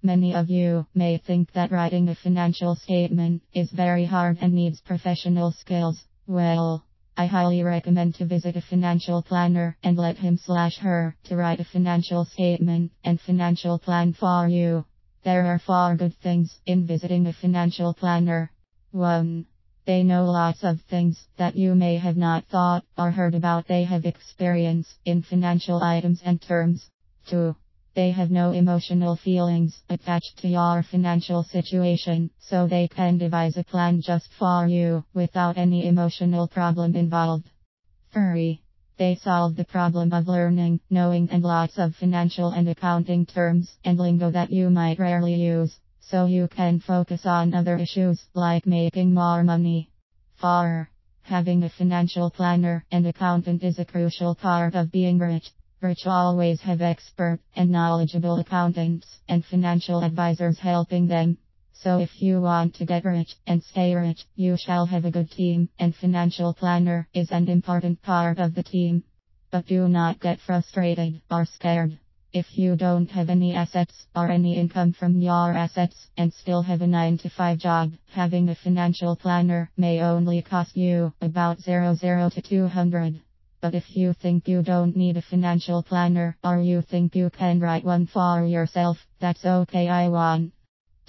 Many of you may think that writing a financial statement is very hard and needs professional skills. Well, I highly recommend to visit a financial planner and let him/her to write a financial statement and financial plan for you. There are 4 good things in visiting a financial planner. 1. They know lots of things that you may have not thought or heard about. They have experience in financial items and terms. 2. They have no emotional feelings attached to your financial situation, so they can devise a plan just for you without any emotional problem involved. 3. They solve the problem of learning, knowing and lots of financial and accounting terms and lingo that you might rarely use, so you can focus on other issues like making more money. 4. Having a financial planner and accountant is a crucial part of being rich. Rich always have expert and knowledgeable accountants and financial advisors helping them. So if you want to get rich and stay rich, you shall have a good team, and financial planner is an important part of the team. But do not get frustrated or scared. If you don't have any assets or any income from your assets and still have a 9-to-5 job, having a financial planner may only cost you about $00 to $200. But if you think you don't need a financial planner, or you think you can write one for yourself, that's okay. I want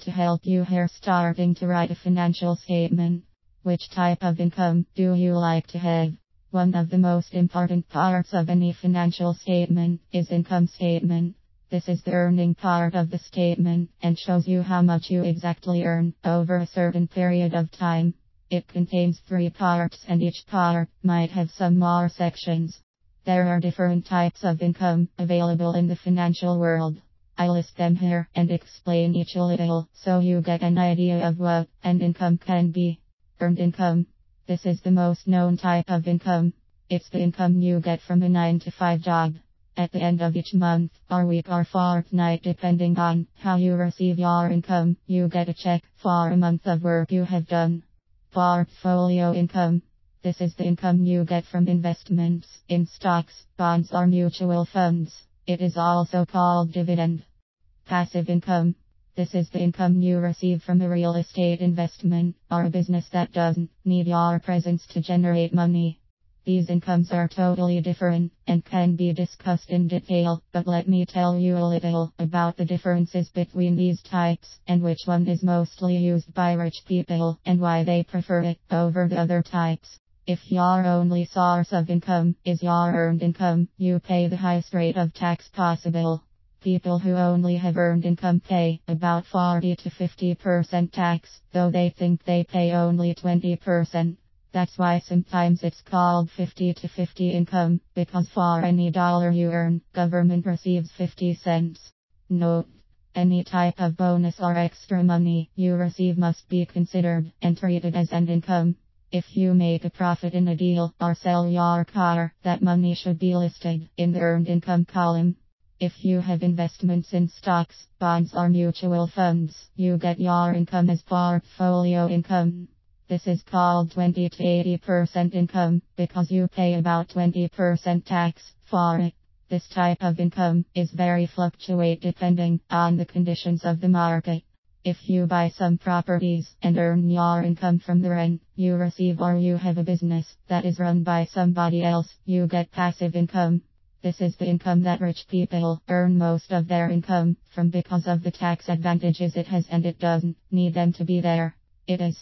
to help you here starting to write a financial statement. Which type of income do you like to have? One of the most important parts of any financial statement is income statement. This is the earning part of the statement and shows you how much you exactly earn over a certain period of time. It contains 3 parts and each part might have some more sections. There are different types of income available in the financial world. I list them here and explain each a little so you get an idea of what an income can be. Earned income. This is the most known type of income. It's the income you get from a 9-to-5 job. At the end of each month, or week, or fortnight, depending on how you receive your income, you get a check for a month of work you have done. Portfolio income. This is the income you get from investments in stocks, bonds, or mutual funds. It is also called dividend. Passive income. This is the income you receive from a real estate investment or a business that doesn't need your presence to generate money. These incomes are totally different and can be discussed in detail, but let me tell you a little about the differences between these types and which one is mostly used by rich people and why they prefer it over the other types. If your only source of income is your earned income, you pay the highest rate of tax possible. People who only have earned income pay about 40 to 50% tax, though they think they pay only 20%. That's why sometimes it's called 50 to 50 income, because for any dollar you earn, government receives 50 cents. Note: any type of bonus or extra money you receive must be considered and treated as an income. If you make a profit in a deal or sell your car, that money should be listed in the earned income column. If you have investments in stocks, bonds, or mutual funds, you get your income as portfolio income. This is called 20 to 80% income, because you pay about 20% tax for it. This type of income is very fluctuate depending on the conditions of the market. If you buy some properties and earn your income from the rent you receive, or you have a business that is run by somebody else, you get passive income. This is the income that rich people earn most of their income from because of the tax advantages it has, and it doesn't need them to be there. It is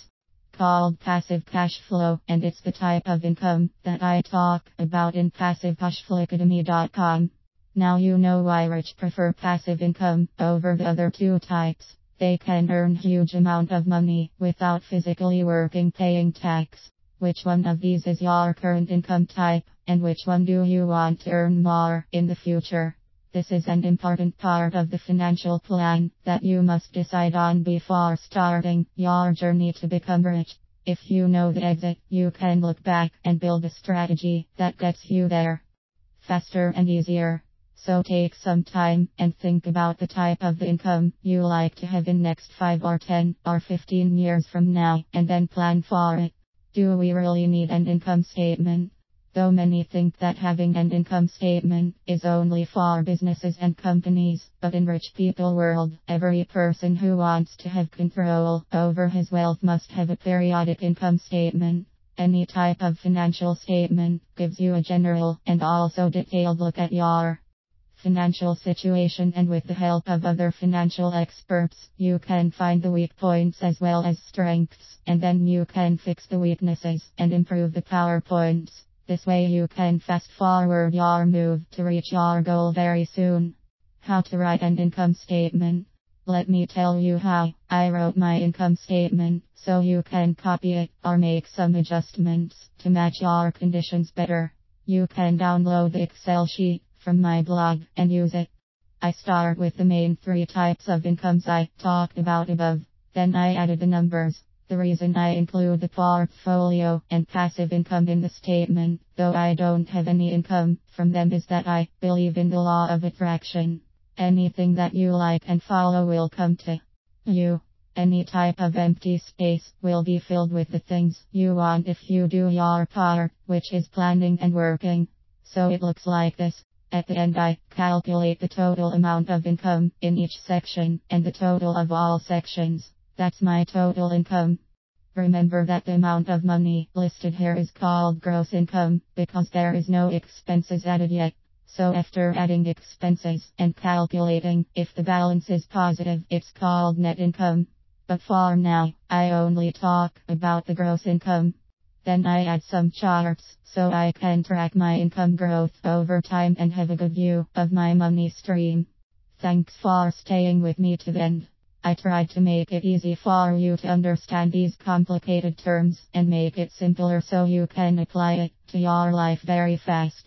called passive cash flow, and it's the type of income that I talk about in PassiveCashflowAcademy.com. Now you know why rich prefer passive income over the other 2 types. They can earn huge amount of money without physically working, paying tax. Which one of these is your current income type, and which one do you want to earn more in the future? This is an important part of the financial plan that you must decide on before starting your journey to become rich. If you know the exit, you can look back and build a strategy that gets you there faster and easier. So take some time and think about the type of income you like to have in next 5 or 10 or 15 years from now, and then plan for it. Do we really need an income statement? Though many think that having an income statement is only for businesses and companies, but in rich people world, every person who wants to have control over his wealth must have a periodic income statement. Any type of financial statement gives you a general and also detailed look at your financial situation, and with the help of other financial experts, you can find the weak points as well as strengths, and then you can fix the weaknesses and improve the PowerPoints. This way you can fast forward your move to reach your goal very soon. How to write an income statement. Let me tell you how I wrote my income statement, so you can copy it or make some adjustments to match your conditions better. You can download the Excel sheet from my blog and use it. I start with the main 3 types of incomes I talked about above. Then I added the numbers. The reason I include the portfolio and passive income in the statement, though I don't have any income from them, is that I believe in the law of attraction. Anything that you like and follow will come to you. Any type of empty space will be filled with the things you want if you do your part, which is planning and working. So it looks like this. At the end I calculate the total amount of income in each section and the total of all sections. That's my total income. Remember that the amount of money listed here is called gross income because there is no expenses added yet. So after adding expenses and calculating if the balance is positive, it's called net income. But for now, I only talk about the gross income. Then I add some charts so I can track my income growth over time and have a good view of my money stream. Thanks for staying with me to the end. I tried to make it easy for you to understand these complicated terms and make it simpler so you can apply it to your life very fast.